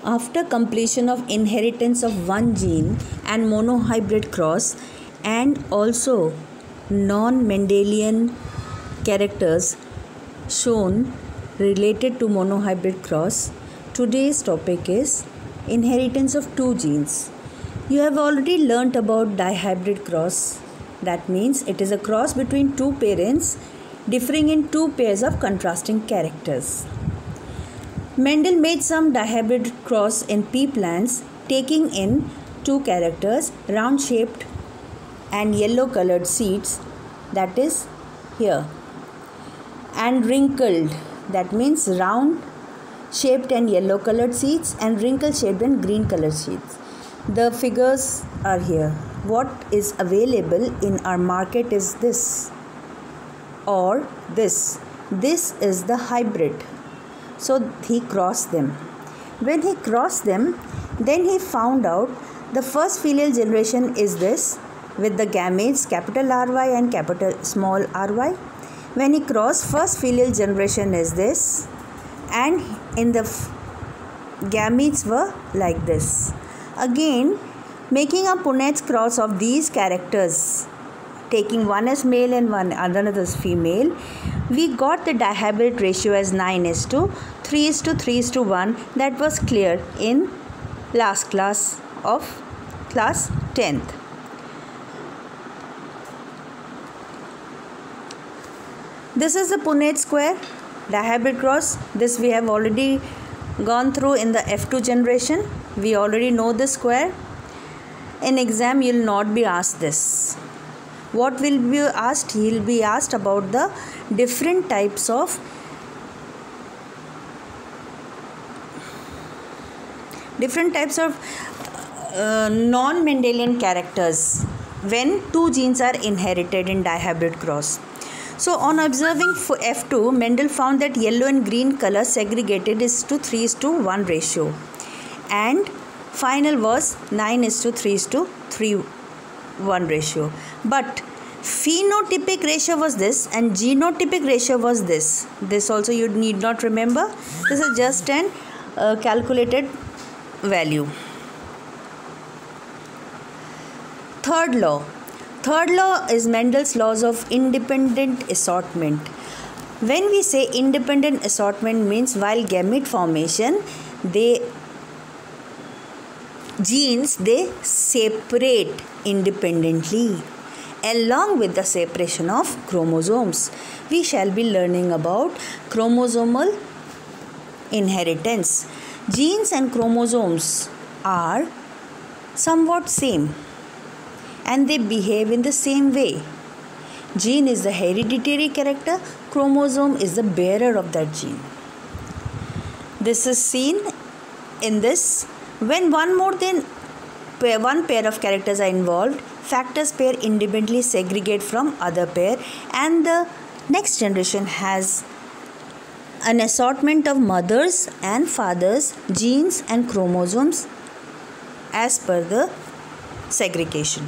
After completion of inheritance of one gene and monohybrid cross, and also non-Mendelian characters shown related to monohybrid cross, today's topic is inheritance of two genes. You have already learnt about dihybrid cross. That means it is a cross between two parents differing in two pairs of contrasting characters. Mendel made some dihybrid cross in pea plants, taking in two characters, round shaped and yellow colored seeds, that is here, and wrinkled, that means round shaped and yellow colored seeds, and wrinkle shaped and green colored seeds. The figures are here. What is available in our market is this or this. This is the hybrid. So he crossed them. When he crossed them, then he found out the first filial generation is this, with the gametes capital RY and capital small ry. When he crossed, first filial generation is this, and in the gametes were like this. Again, making a Punnet's cross of these characters, taking one as male and one another as female, we got the dihybrid ratio as 9:3:3:1. That was clear in last class of class 10th. This is the Punnett square dihybrid cross. This we have already gone through in the F2 generation. We already know the square. In exam you will not be asked this. What will be asked? He will be asked about the different types of non-Mendelian characters when two genes are inherited in dihybrid cross. So on observing F2, Mendel found that yellow and green color segregated is to 3:1 ratio, and final was 9:3:1 ratio. But phenotypic ratio was this and genotypic ratio was this. This also you need not remember. This is just an calculated value. Third law. Third law is Mendel's laws of independent assortment. When we say independent assortment means while gamete formation, genes separate independently along with the separation of chromosomes. We shall be learning about chromosomal inheritance. Genes and chromosomes are somewhat same and they behave in the same way. Gene is the hereditary character, chromosome is the bearer of that gene. This is seen in this. When one pair of characters are involved, factors pair independently segregate from other pair, and the next generation has an assortment of mothers and fathers, genes and chromosomes as per the segregation.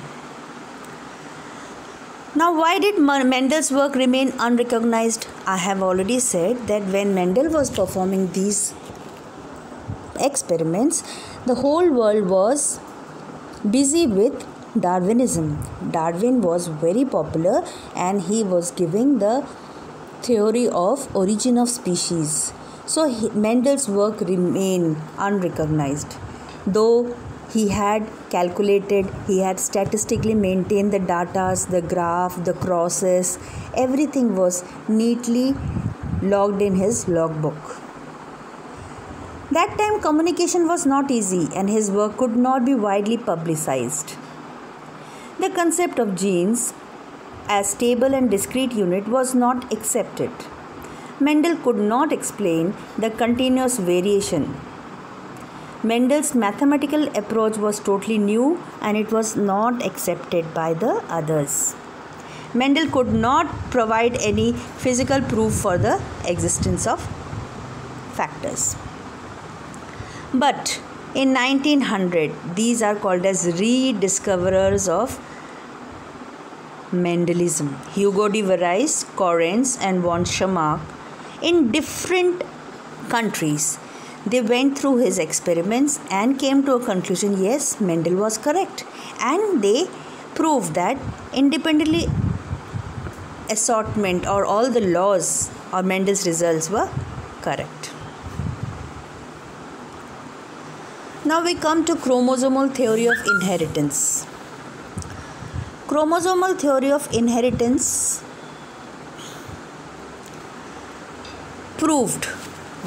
Now, why did Mendel's work remain unrecognized? I have already said that when Mendel was performing these experiments, the whole world was busy with Darwinism. Darwin was very popular and he was giving the theory of origin of species. So Mendel's work remained unrecognized. Though he had calculated, he had statistically maintained the data, the graph, the crosses, everything was neatly logged in his logbook. That time communication was not easy and his work could not be widely publicized. The concept of genes as stable and discrete unit was not accepted. Mendel could not explain the continuous variation. Mendel's mathematical approach was totally new and it was not accepted by the others. Mendel could not provide any physical proof for the existence of factors. But in 1900, these are called as rediscoverers of Mendelism. Hugo de Varies, Correns and von Schirmack in different countries, They went through his experiments and came to a conclusion, yes, Mendel was correct. And they proved that independently assortment or all the laws or Mendel's results were correct. Now we come to chromosomal theory of inheritance. Chromosomal theory of inheritance proved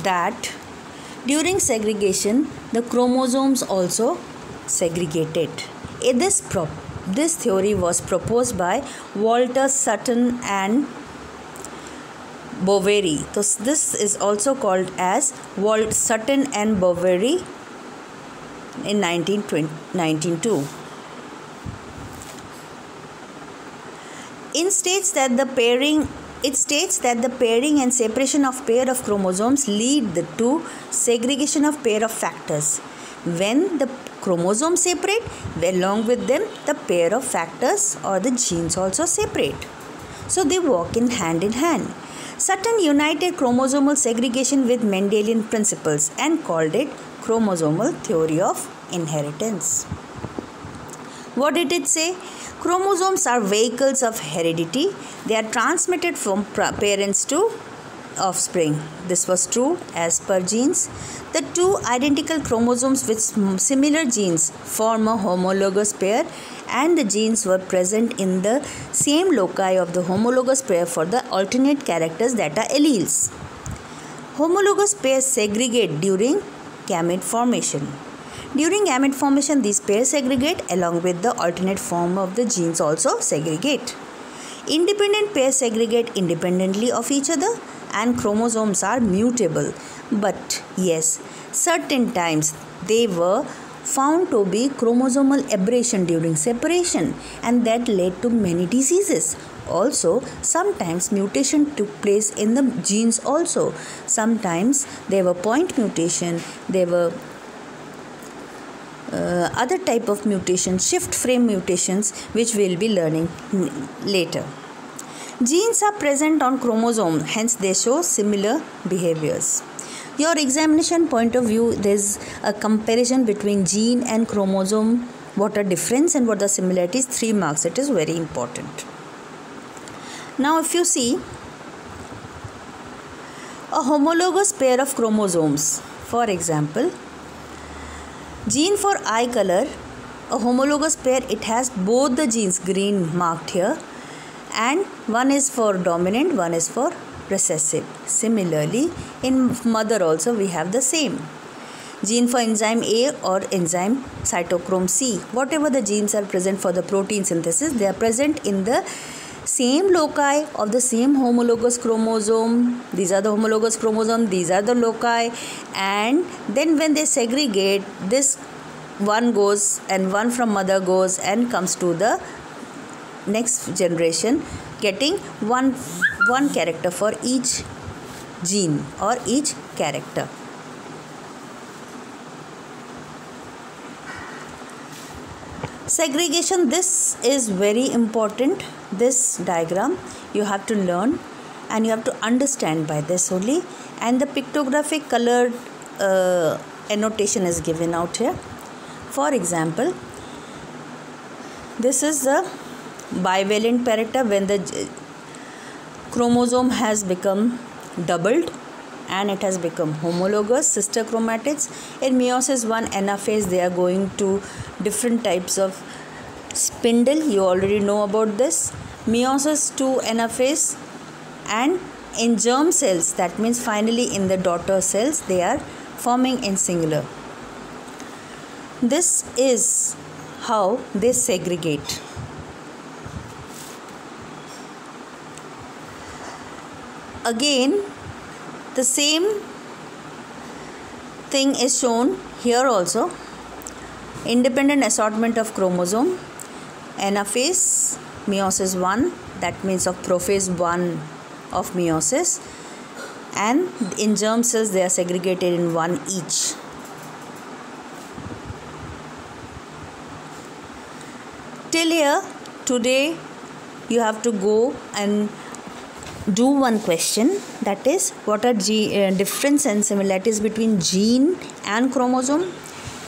that during segregation the chromosomes also segregated. This theory was proposed by Walter Sutton and Boveri. So this is also called as Sutton and Boveri in 1902. It states that the pairing and separation of pair of chromosomes lead to segregation of pair of factors. When the chromosomes separate, along with them the pair of factors or the genes also separate. So they walk in hand. Sutton united chromosomal segregation with Mendelian principles and called it chromosomal theory of inheritance. What did it say? Chromosomes are vehicles of heredity. They are transmitted from parents to offspring. This was true as per genes. The two identical chromosomes with similar genes form a homologous pair, and the genes were present in the same loci of the homologous pair for the alternate characters that are alleles. Homologous pairs segregate during gamete formation. During gamete formation, these pairs segregate along with the alternate form of the genes also segregate. Independent pairs segregate independently of each other, and chromosomes are mutable. But yes, certain times they were found to be chromosomal aberration during separation, and that led to many diseases. Also, sometimes mutation took place in the genes also. Sometimes there were point mutation, there were other type of mutations, shift frame mutations, which we will be learning later. Genes are present on chromosome, hence they show similar behaviors. Your examination point of view, there is a comparison between gene and chromosome. What are difference and what are similarities? 3 marks. It is very important. Now if you see a homologous pair of chromosomes, for example, gene for eye color, a homologous pair, it has both the genes green marked here, and one is for dominant, one is for recessive. Similarly, in mother also we have the same. Gene for enzyme A or enzyme cytochrome C, whatever the genes are present for the protein synthesis, they are present in the same loci of the same homologous chromosome. These are the homologous chromosome, these are the loci, and then when they segregate, this one goes and one from mother goes and comes to the next generation, getting one character for each gene or each character. Segregation, this is very important. This diagram you have to learn and you have to understand by this only, and the pictographic colored annotation is given out here. For example, this is the bivalent character when the chromosome has become doubled and it has become homologous, sister chromatids. In meiosis 1 anaphase, they are going to different types of spindle. You already know about this. Meiosis 2 anaphase, and in germ cells, that means finally in the daughter cells, they are forming in singular. This is how they segregate. Again, the same thing is shown here also. Independent assortment of chromosome, anaphase, meiosis 1, that means of prophase 1 of meiosis, and in germ cells they are segregated in one each. Till here, today you have to go and do one question. that is, what are difference and similarities between gene and chromosome?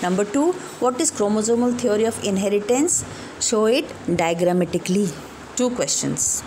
Number 2, what is chromosomal theory of inheritance? Show it diagrammatically. 2 questions.